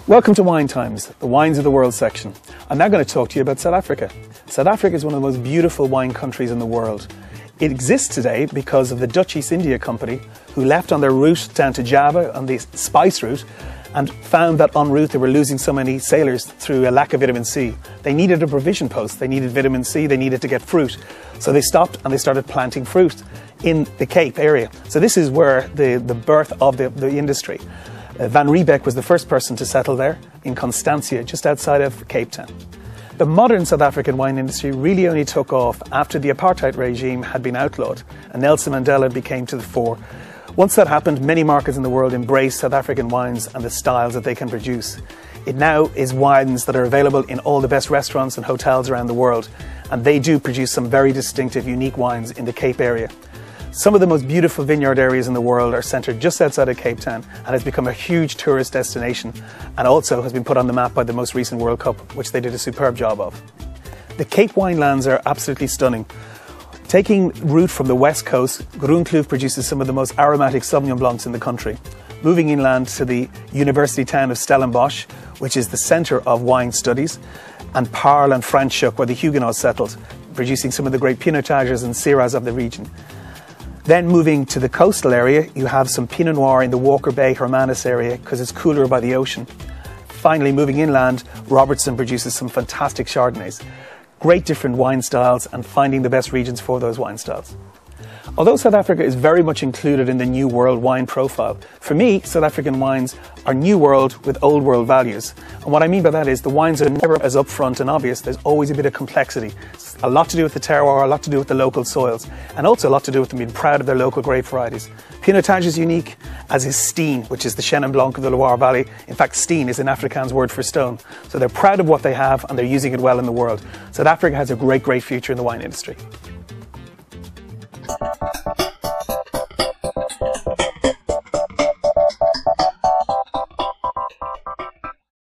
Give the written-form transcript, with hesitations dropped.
Welcome to Wine Times, the Wines of the World section. I'm now going to talk to you about South Africa. South Africa is one of the most beautiful wine countries in the world. It exists today because of the Dutch East India Company, who left on their route down to Java on the spice route and found that en route they were losing so many sailors through a lack of vitamin C. They needed a provision post, they needed vitamin C, they needed to get fruit. So they stopped and they started planting fruit in the Cape area. So this is where the birth of the industry. Van Riebeck was the first person to settle there in Constantia, just outside of Cape Town. The modern South African wine industry really only took off after the apartheid regime had been outlawed and Nelson Mandela became to the fore. Once that happened, many markets in the world embraced South African wines and the styles that they can produce. It now is wines that are available in all the best restaurants and hotels around the world, and they do produce some very distinctive, unique wines in the Cape area. Some of the most beautiful vineyard areas in the world are centred just outside of Cape Town and has become a huge tourist destination, and also has been put on the map by the most recent World Cup, which they did a superb job of. The Cape winelands are absolutely stunning. Taking root from the west coast, Groenkloof produces some of the most aromatic Sauvignon Blancs in the country. Moving inland to the university town of Stellenbosch, which is the centre of wine studies, and Paarl and Franschhoek, where the Huguenots settled, producing some of the great Pinotages and Syrahs of the region. Then moving to the coastal area, you have some Pinot Noir in the Walker Bay Hermanus area because it's cooler by the ocean. Finally, moving inland, Robertson produces some fantastic Chardonnays. Great different wine styles and finding the best regions for those wine styles. Although South Africa is very much included in the New World wine profile, for me, South African wines are New World with Old World values. And what I mean by that is the wines are never as upfront and obvious. There's always a bit of complexity. It's a lot to do with the terroir, a lot to do with the local soils, and also a lot to do with them being proud of their local grape varieties. Pinotage is unique, as is Steen, which is the Chenin Blanc of the Loire Valley. In fact, Steen is an Afrikaans word for stone. So they're proud of what they have and they're using it well in the world. South Africa has a great future in the wine industry.